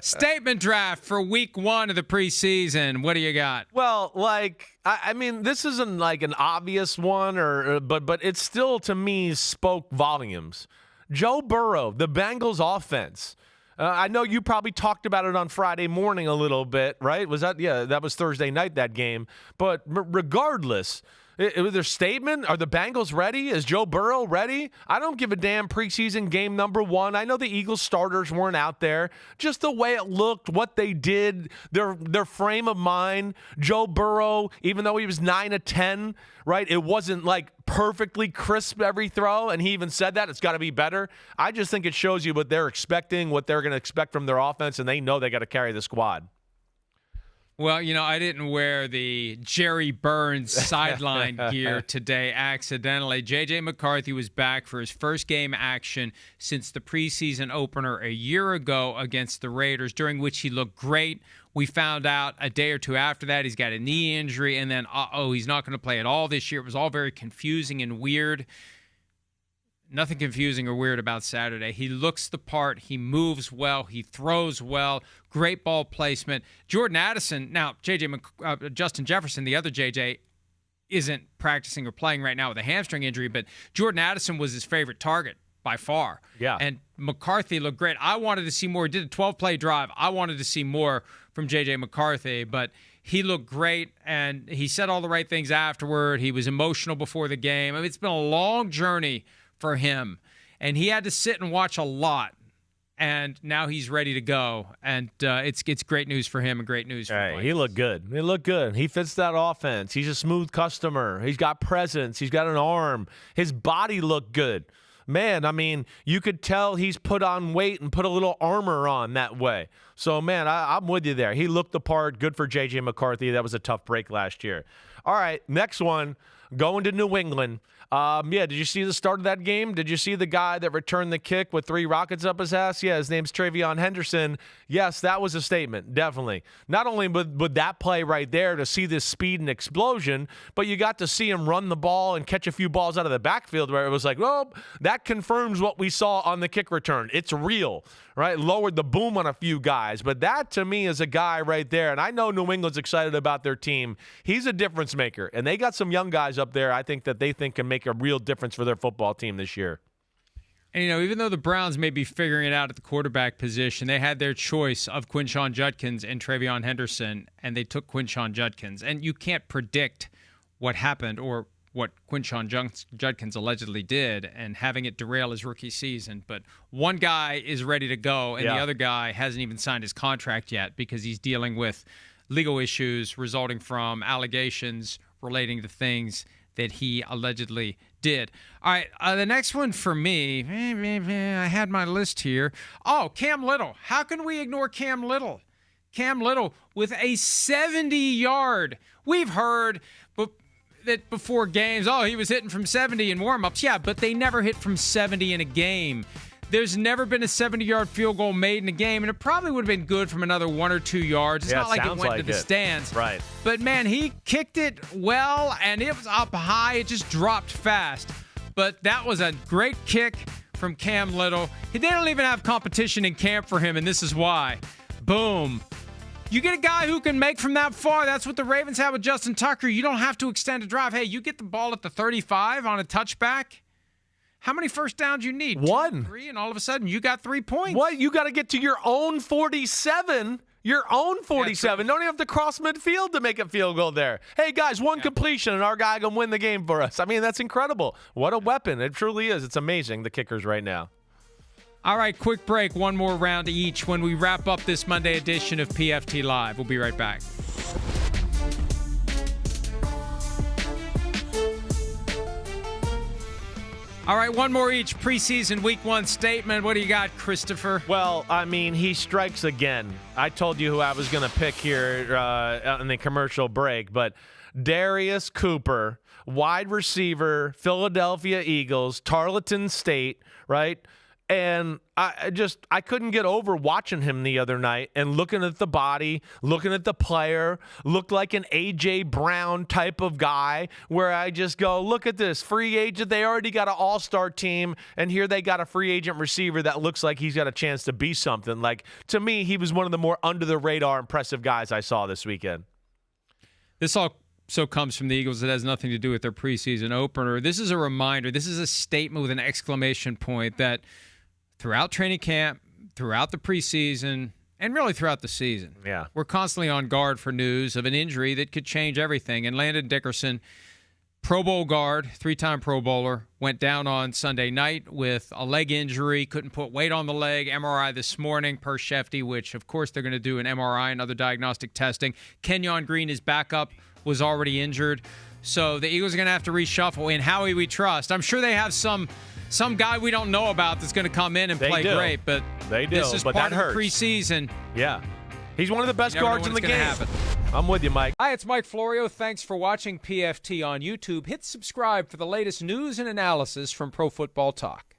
Statement draft for week 1 of the preseason. What do you got? Well, I mean, this isn't like an obvious one, but it still, to me, spoke volumes. Joe Burrow, the Bengals offense. I know you probably talked about it on Friday morning a little bit, right? That was Thursday night, that game. But regardless, their statement, are the Bengals ready? Is Joe Burrow ready? I don't give a damn preseason game number 1. I know the Eagles starters weren't out there. Just the way it looked, what they did, their frame of mind. Joe Burrow, even though he was 9 of 10, right? It wasn't like perfectly crisp every throw, and he even said that. It's got to be better. I just think it shows you what they're expecting, what they're going to expect from their offense, and they know they got to carry the squad. Well, I didn't wear the Jerry Burns sideline gear today accidentally. J.J. McCarthy was back for his first game action since the preseason opener a year ago against the Raiders, during which he looked great. We found out a day or two after that he's got a knee injury, and then, he's not going to play at all this year. It was all very confusing and weird. Nothing confusing or weird about Saturday. He looks the part. He moves well. He throws well. Great ball placement. Jordan Addison, now Justin Jefferson, the other JJ, isn't practicing or playing right now with a hamstring injury, but Jordan Addison was his favorite target by far. Yeah. And McCarthy looked great. I wanted to see more. He did a 12-play drive. I wanted to see more from J.J. McCarthy, but he looked great, and he said all the right things afterward. He was emotional before the game. I mean, it's been a long journey for him, and he had to sit and watch a lot, and now he's ready to go, and it's great news for him and great news for him. He looked good. He fits that offense. He's a smooth customer. He's got presence. He's got an arm. His body looked good. Man, I mean, you could tell he's put on weight and put a little armor on that way. So, man, I'm with you there. He looked the part. Good for J.J. McCarthy. That was a tough break last year. All right, next one, going to New England. Did you see the start of that game? Did you see the guy that returned the kick with 3 rockets up his ass? Yeah, his name's Travion Henderson. Yes, that was a statement, definitely. Not only with that play right there to see this speed and explosion, but you got to see him run the ball and catch a few balls out of the backfield where it was like, well, that confirms what we saw on the kick return. It's real, right? Lowered the boom on a few guys. But that, to me, is a guy right there. And I know New England's excited about their team. He's a difference maker. And they got some young guys up there I think that they think can make a real difference for their football team this year. And, even though the Browns may be figuring it out at the quarterback position, they had their choice of Quinshon Judkins and Travion Henderson, and they took Quinshon Judkins. And you can't predict what happened or what Quinshon Judkins allegedly did and having it derail his rookie season. But one guy is ready to go, and the other guy hasn't even signed his contract yet because he's dealing with legal issues resulting from allegations relating to things that he allegedly did. All right, the next one for me, I had my list here. Oh, Cam Little. How can we ignore Cam Little? Cam Little with a 70-yard. We've heard that before games, he was hitting from 70 in warm-ups. Yeah, but they never hit from 70 in a game. There's never been a 70-yard field goal made in a game, and it probably would have been good from another 1 or 2 yards. It's not like it went to the stands. Right. But, man, he kicked it well, and it was up high. It just dropped fast. But that was a great kick from Cam Little. They don't even have competition in camp for him, and this is why. Boom. You get a guy who can make from that far. That's what the Ravens have with Justin Tucker. You don't have to extend a drive. Hey, you get the ball at the 35 on a touchback. How many first downs you need? 1. 3, and all of a sudden you got 3 points. What? You got to get to your own 47. Your own 47. Don't even have to cross midfield to make a field goal there. Hey, guys, 1 completion, and our guy can win the game for us. I mean, that's incredible. What a weapon. It truly is. It's amazing, the kickers right now. All right, quick break. One more round each when we wrap up this Monday edition of PFT Live. We'll be right back. All right, one more each. Preseason Week 1 statement. What do you got, Christopher? Well, I mean, he strikes again. I told you who I was going to pick here in the commercial break, but Darius Cooper, wide receiver, Philadelphia Eagles, Tarleton State, right? And I couldn't get over watching him the other night and looking at the body, looking at the player, looked like an A.J. Brown type of guy where I just go, look at this free agent. They already got an all-star team, and here they got a free agent receiver that looks like he's got a chance to be something. Like, to me, he was one of the more under-the-radar impressive guys I saw this weekend. This also comes from the Eagles. It has nothing to do with their preseason opener. This is a reminder. This is a statement with an exclamation point that throughout training camp, throughout the preseason, and really throughout the season, we're constantly on guard for news of an injury that could change everything. And Landon Dickerson, Pro Bowl guard, 3-time Pro Bowler, went down on Sunday night with a leg injury, couldn't put weight on the leg, MRI this morning per Shefty, which, of course, they're going to do an MRI and other diagnostic testing. Kenyon Green, his backup, was already injured. So the Eagles are going to have to reshuffle. In Howie we trust. I'm sure they have some guy we don't know about that's going to come in and play great, but this is part of the preseason. Yeah. He's one of the best guards in the game. Happen. I'm with you, Mike. Hi, it's Mike Florio. Thanks for watching PFT on YouTube. Hit subscribe for the latest news and analysis from Pro Football Talk.